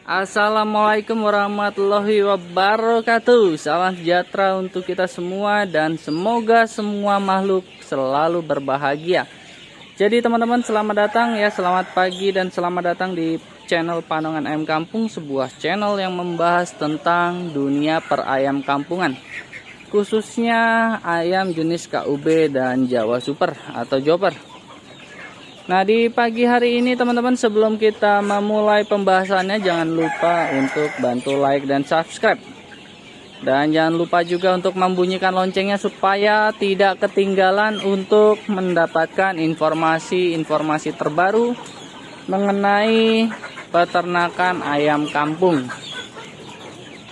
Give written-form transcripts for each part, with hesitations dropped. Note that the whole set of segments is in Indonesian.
Assalamualaikum warahmatullahi wabarakatuh. Salam sejahtera untuk kita semua dan semoga semua makhluk selalu berbahagia. Jadi teman-teman, selamat datang ya, selamat pagi dan selamat datang di channel Panongan Ayam Kampung, sebuah channel yang membahas tentang dunia perayam kampungan. Khususnya ayam jenis KUB dan Jawa Super atau Joper. Nah, di pagi hari ini teman-teman, sebelum kita memulai pembahasannya, jangan lupa untuk bantu like dan subscribe. Dan jangan lupa juga untuk membunyikan loncengnya supaya tidak ketinggalan untuk mendapatkan informasi-informasi terbaru mengenai peternakan ayam kampung.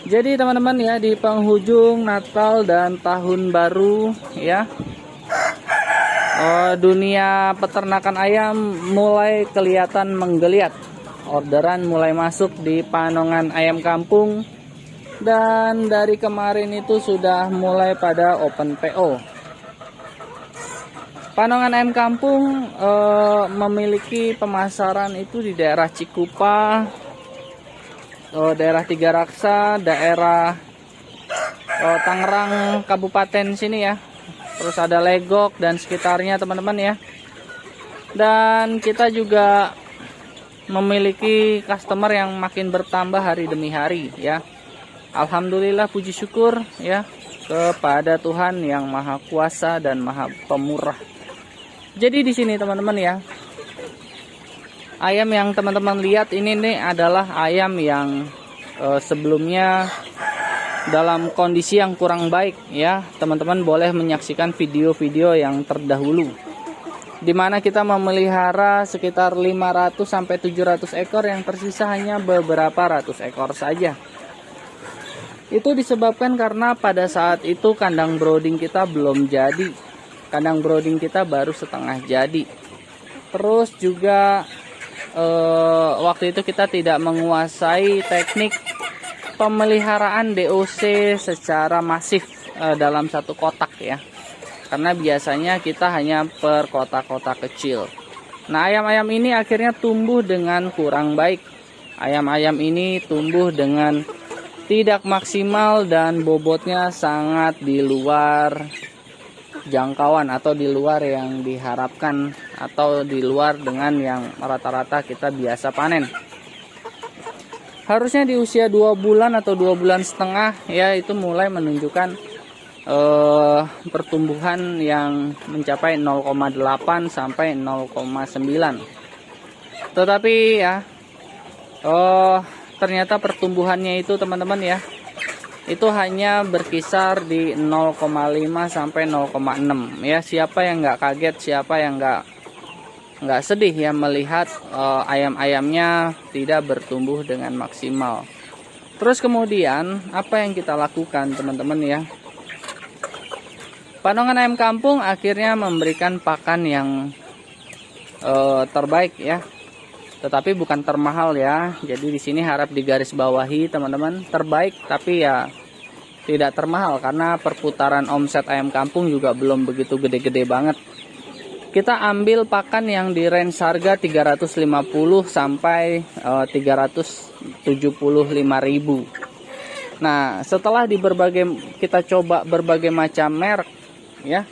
Jadi teman-teman ya, di penghujung Natal dan Tahun Baru ya, dunia peternakan ayam mulai kelihatan menggeliat. Orderan mulai masuk di Panongan Ayam Kampung, dan dari kemarin itu sudah mulai pada open PO. Panongan Ayam Kampung memiliki pemasaran itu di daerah Cikupa, daerah Tiga Raksa, daerah Tangerang Kabupaten sini ya. Terus ada Legok dan sekitarnya teman-teman ya. Dan kita juga memiliki customer yang makin bertambah hari demi hari ya. Alhamdulillah, puji syukur ya kepada Tuhan yang Maha Kuasa dan Maha Pemurah. Jadi di sini teman-teman ya, ayam yang teman-teman lihat ini nih adalah ayam yang sebelumnya dalam kondisi yang kurang baik ya. Teman-teman boleh menyaksikan video-video yang terdahulu, dimana kita memelihara sekitar 500 sampai 700 ekor, yang tersisa hanya beberapa ratus ekor saja. Itu disebabkan karena pada saat itu kandang brooding kita belum jadi. Kandang brooding kita baru setengah jadi. Terus juga waktu itu kita tidak menguasai teknik pemeliharaan DOC secara masif dalam satu kotak ya. Karena biasanya kita hanya per kotak-kotak kecil. Nah, ayam-ayam ini akhirnya tumbuh dengan kurang baik. Ayam-ayam ini tumbuh dengan tidak maksimal dan bobotnya sangat di luar jangkauan atau di luar yang diharapkan, atau di luar dengan yang rata-rata kita biasa panen. Harusnya di usia 2 bulan atau 2 bulan setengah ya, itu mulai menunjukkan pertumbuhan yang mencapai 0,8 sampai 0,9. Tetapi ya ternyata pertumbuhannya itu teman-teman ya, itu hanya berkisar di 0,5 sampai 0,6 ya. Siapa yang nggak kaget, siapa yang nggak sedih ya melihat ayam-ayamnya tidak bertumbuh dengan maksimal. Terus kemudian apa yang kita lakukan teman-teman ya? Panongan Ayam Kampung akhirnya memberikan pakan yang terbaik ya, tetapi bukan termahal ya. Jadi di sini harap digaris bawahi teman-teman, terbaik tapi ya tidak termahal, karena perputaran omset ayam kampung juga belum begitu gede-gede banget. Kita ambil pakan yang di range harga 350 sampai 375.000. Nah, setelah kita coba berbagai macam merek ya,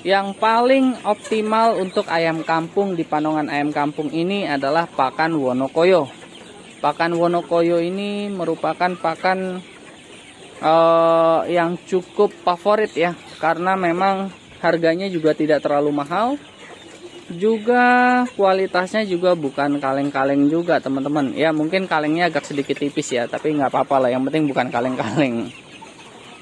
yang paling optimal untuk ayam kampung di Panongan Ayam Kampung ini adalah pakan Wonokoyo. Pakan Wonokoyo ini merupakan pakan yang cukup favorit ya, karena memang harganya juga tidak terlalu mahal, juga kualitasnya juga bukan kaleng-kaleng juga teman-teman ya. Mungkin kalengnya agak sedikit tipis ya, tapi nggak apa-apa lah, yang penting bukan kaleng-kaleng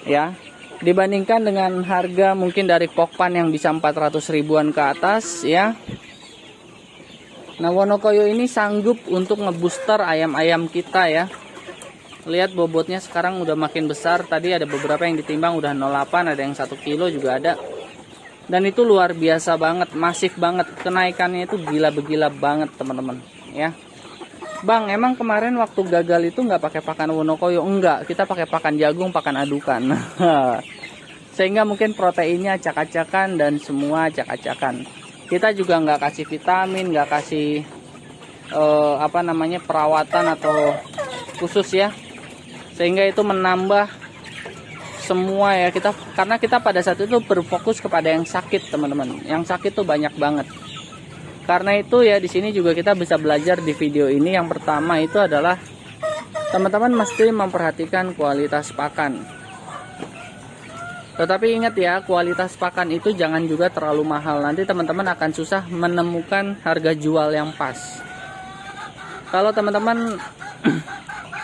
ya. Dibandingkan dengan harga mungkin dari Pokpan yang bisa 400 ribuan ke atas ya. Nah, Wonokoyo ini sanggup untuk ngebooster ayam-ayam kita ya. Lihat bobotnya sekarang udah makin besar. Tadi ada beberapa yang ditimbang udah 0,8, ada yang 1 kilo juga ada. Dan itu luar biasa banget, masif banget. Kenaikannya itu gila-begila banget teman-teman ya. Bang, emang kemarin waktu gagal itu nggak pakai pakan Wonokoyo? Enggak, kita pakai pakan jagung, pakan adukan. Sehingga mungkin proteinnya acak-acakan dan semua acak-acakan. Kita juga nggak kasih vitamin, nggak kasih perawatan atau khusus ya, sehingga itu menambah semua ya, karena kita pada saat itu berfokus kepada yang sakit teman-teman. Yang sakit tuh banyak banget. Karena itu ya di sini juga kita bisa belajar di video ini. Yang pertama itu adalah teman-teman mesti memperhatikan kualitas pakan. Tetapi ingat ya, kualitas pakan itu jangan juga terlalu mahal. Nanti teman-teman akan susah menemukan harga jual yang pas. Kalau teman-teman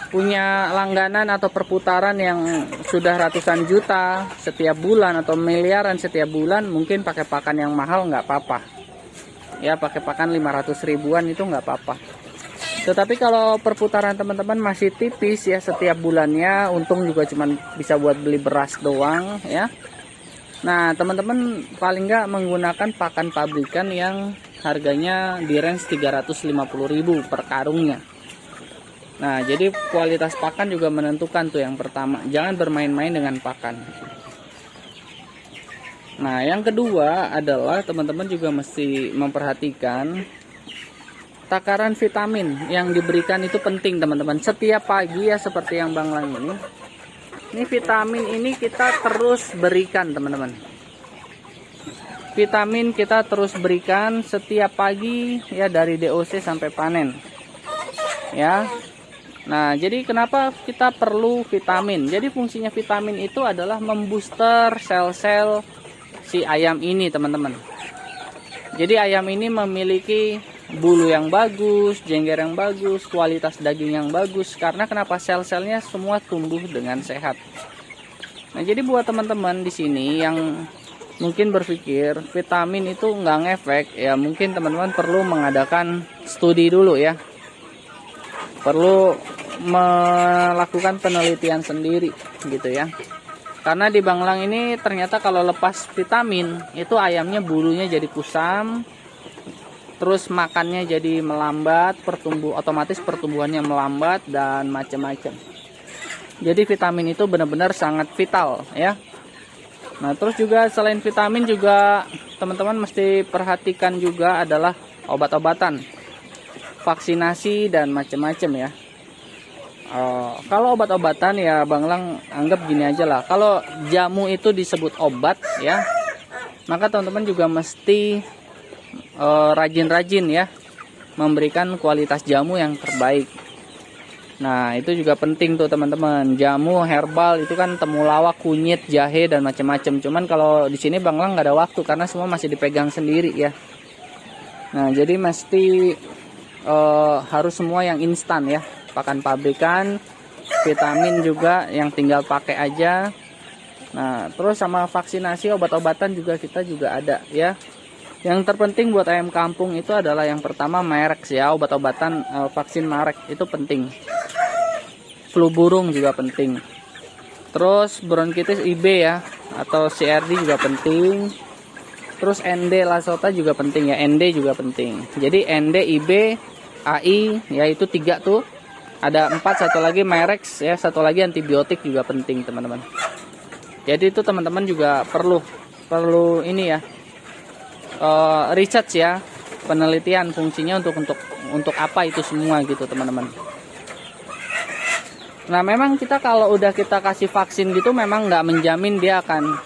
punya langganan atau perputaran yang sudah ratusan juta setiap bulan atau miliaran setiap bulan, mungkin pakai pakan yang mahal nggak apa-apa ya, pakai pakan 500 ribuan itu nggak apa-apa. Tetapi kalau perputaran teman-teman masih tipis ya, setiap bulannya untung juga cuma bisa buat beli beras doang ya. Nah teman-teman paling nggak menggunakan pakan pabrikan yang harganya di range 350.000 per karungnya. Nah, jadi kualitas pakan juga menentukan tuh yang pertama. Jangan bermain-main dengan pakan. Nah, yang kedua adalah teman-teman juga mesti memperhatikan takaran vitamin yang diberikan itu penting teman-teman. Setiap pagi ya, seperti yang Bang Lang ini. Ini vitamin ini kita terus berikan teman-teman. Vitamin kita terus berikan setiap pagi ya, dari DOC sampai panen. Ya. Nah, jadi kenapa kita perlu vitamin? Jadi fungsinya vitamin itu adalah membooster sel-sel si ayam ini, teman-teman. Jadi ayam ini memiliki bulu yang bagus, jengger yang bagus, kualitas daging yang bagus. Karena kenapa? Sel-selnya semua tumbuh dengan sehat. Nah, jadi buat teman-teman di sini yang mungkin berpikir vitamin itu nggak ngefek, ya mungkin teman-teman perlu mengadakan studi dulu ya. Perlu melakukan penelitian sendiri gitu ya. Karena di Bang Lang ini ternyata kalau lepas vitamin itu ayamnya bulunya jadi kusam, terus makannya jadi melambat, otomatis pertumbuhannya melambat dan macam-macam. Jadi vitamin itu benar-benar sangat vital ya. Nah, terus juga selain vitamin juga teman-teman mesti perhatikan juga adalah obat-obatan, vaksinasi dan macam-macam ya. Kalau obat-obatan ya Bang Lang anggap gini aja lah. Kalau jamu itu disebut obat ya, maka teman-teman juga mesti rajin-rajin ya memberikan kualitas jamu yang terbaik. Nah, itu juga penting tuh teman-teman. Jamu herbal itu kan temulawak, kunyit, jahe dan macam-macam. Cuman kalau di sini Bang Lang nggak ada waktu karena semua masih dipegang sendiri ya. Nah, jadi mesti harus semua yang instan ya. Pakan pabrikan, vitamin juga yang tinggal pakai aja. Nah, terus sama vaksinasi, obat-obatan juga kita juga ada ya. Yang terpenting buat ayam kampung itu adalah yang pertama Marex ya, obat-obatan vaksin Marex itu penting. Flu burung juga penting. Terus bronkitis IB ya atau CRD juga penting. Terus ND Lasota juga penting ya, ND juga penting. Jadi ND, IB, AI ya itu 3 tuh. Ada 4, satu lagi Marex ya, satu lagi antibiotik juga penting teman-teman. Jadi itu teman-teman juga perlu ini ya, research ya, penelitian fungsinya untuk apa itu semua gitu teman-teman. Nah, memang kita kalau udah kita kasih vaksin gitu memang nggak menjamin dia akan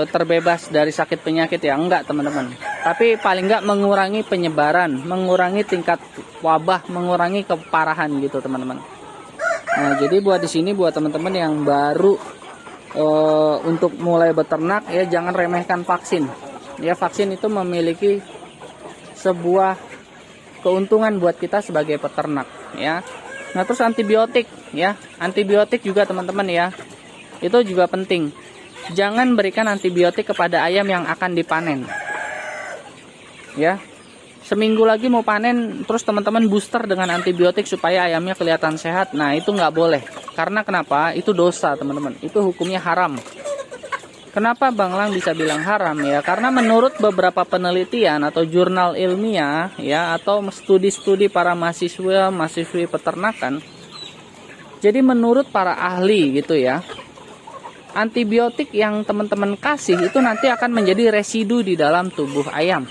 terbebas dari sakit penyakit ya, enggak teman-teman. Tapi paling nggak mengurangi penyebaran, mengurangi tingkat wabah, mengurangi keparahan gitu teman-teman. Nah, jadi buat di sini buat teman-teman yang baru untuk mulai beternak ya, jangan remehkan vaksin. Ya, vaksin itu memiliki sebuah keuntungan buat kita sebagai peternak ya. Nah, terus antibiotik ya. Antibiotik juga teman-teman ya. Itu juga penting. Jangan berikan antibiotik kepada ayam yang akan dipanen. Ya. Seminggu lagi mau panen terus teman-teman booster dengan antibiotik supaya ayamnya kelihatan sehat. Nah, itu nggak boleh. Karena kenapa? Itu dosa, teman-teman. Itu hukumnya haram. Kenapa Bang Lang bisa bilang haram ya? Karena menurut beberapa penelitian atau jurnal ilmiah ya, atau studi-studi para mahasiswi peternakan. Jadi menurut para ahli gitu ya, antibiotik yang teman-teman kasih itu nanti akan menjadi residu di dalam tubuh ayam.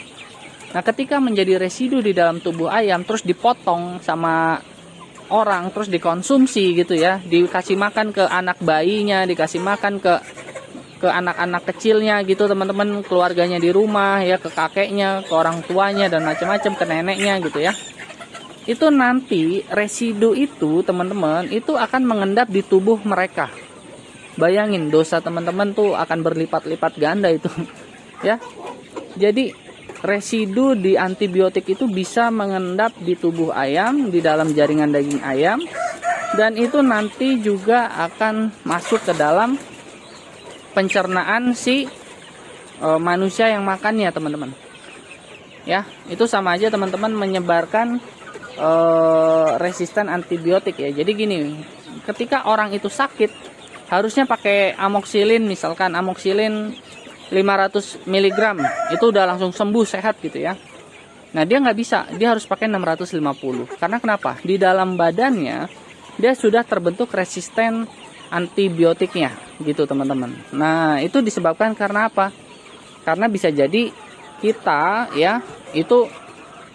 Nah, ketika menjadi residu di dalam tubuh ayam terus dipotong sama orang, terus dikonsumsi gitu ya, dikasih makan ke anak bayinya, dikasih makan ke anak-anak kecilnya gitu teman-teman, keluarganya di rumah ya, ke kakeknya, ke orang tuanya dan macam-macam, ke neneknya gitu ya. Itu nanti residu itu teman-teman itu akan mengendap di tubuh mereka. Bayangin dosa teman-teman tuh akan berlipat-lipat ganda itu ya. Jadi residu di antibiotik itu bisa mengendap di tubuh ayam, di dalam jaringan daging ayam, dan itu nanti juga akan masuk ke dalam pencernaan si manusia yang makannya teman-teman. Ya, itu sama aja teman-teman menyebarkan resisten antibiotik ya. Jadi gini, ketika orang itu sakit harusnya pakai amoxicillin, misalkan amoxicillin 500 mg itu udah langsung sembuh sehat gitu ya. Nah, dia nggak bisa, dia harus pakai 650. Karena kenapa? Di dalam badannya dia sudah terbentuk resisten antibiotiknya gitu teman-teman. Nah, itu disebabkan karena apa? Karena bisa jadi kita ya itu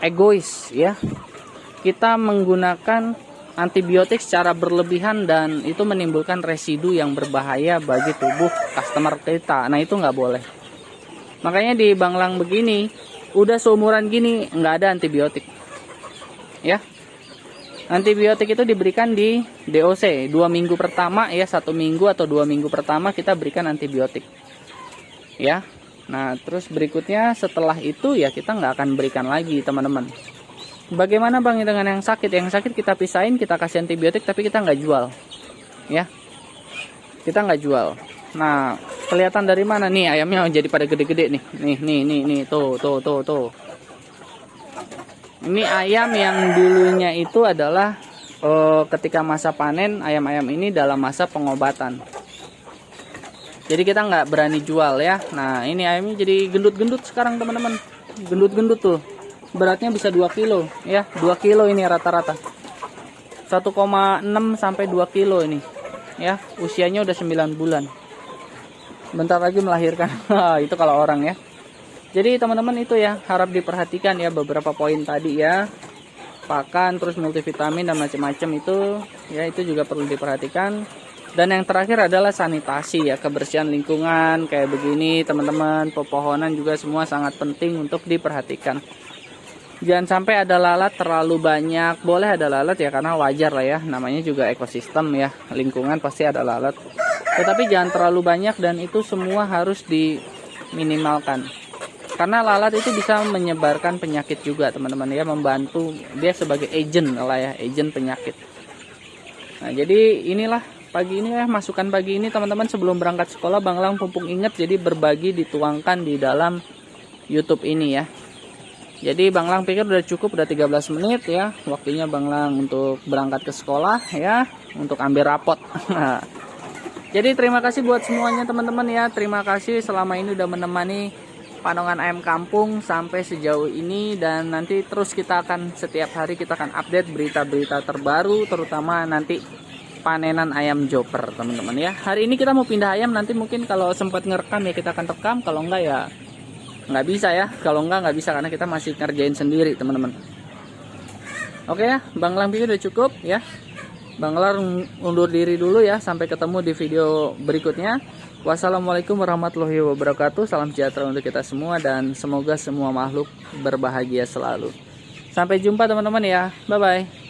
egois ya. Kita menggunakan antibiotik secara berlebihan dan itu menimbulkan residu yang berbahaya bagi tubuh customer kita. Nah, itu nggak boleh. Makanya di Banglang begini, udah seumuran gini nggak ada antibiotik. Ya. Antibiotik itu diberikan di DOC 2 minggu pertama ya, 1 minggu atau 2 minggu pertama kita berikan antibiotik. Ya. Nah, terus berikutnya setelah itu ya kita nggak akan berikan lagi teman-teman. Bagaimana Bang dengan yang sakit? Yang sakit kita pisahin, kita kasih antibiotik tapi kita nggak jual. Ya. Kita nggak jual. Nah, kelihatan dari mana nih ayamnya jadi pada gede-gede nih. Nih, tuh. Ini ayam yang dulunya itu adalah ketika masa panen, ayam-ayam ini dalam masa pengobatan. Jadi kita nggak berani jual ya. Nah, ini ayamnya jadi gendut-gendut sekarang teman-teman. Gendut-gendut tuh. Beratnya bisa 2 kilo ya, 2 kilo ini rata-rata, 1,6 sampai 2 kilo ini ya. Usianya udah 9 bulan, bentar lagi melahirkan. Itu kalau orang ya. Jadi teman-teman itu ya harap diperhatikan ya beberapa poin tadi ya, pakan terus multivitamin dan macam-macam itu ya, itu juga perlu diperhatikan. Dan yang terakhir adalah sanitasi ya, kebersihan lingkungan kayak begini teman-teman, pepohonan juga semua sangat penting untuk diperhatikan. Jangan sampai ada lalat terlalu banyak. Boleh ada lalat ya, karena wajar lah ya, namanya juga ekosistem ya, lingkungan pasti ada lalat. Tetapi jangan terlalu banyak dan itu semua harus diminimalkan. Karena lalat itu bisa menyebarkan penyakit juga teman-teman ya, membantu dia sebagai agent lah ya, agent penyakit. Nah, jadi inilah pagi ini ya, masukan pagi ini teman-teman sebelum berangkat sekolah. Bang Lang Pumpung ingat, jadi berbagi dituangkan di dalam YouTube ini ya. Jadi Bang Lang pikir udah cukup, udah 13 menit ya. Waktunya Bang Lang untuk berangkat ke sekolah ya, untuk ambil rapot. Jadi terima kasih buat semuanya teman-teman ya. Terima kasih selama ini udah menemani Panongan Ayam Kampung sampai sejauh ini. Dan nanti terus kita akan setiap hari kita akan update berita-berita terbaru, terutama nanti panenan ayam joper teman-teman ya. Hari ini kita mau pindah ayam, nanti mungkin kalau sempat ngerekam ya kita akan rekam, kalau enggak ya nggak bisa ya. Kalau nggak bisa karena kita masih ngerjain sendiri teman-teman. Oke ya, Bang Lang pikir udah cukup ya. Bang Lang undur diri dulu ya, sampai ketemu di video berikutnya. Wassalamualaikum warahmatullahi wabarakatuh. Salam sejahtera untuk kita semua dan semoga semua makhluk berbahagia selalu. Sampai jumpa teman-teman ya, bye bye.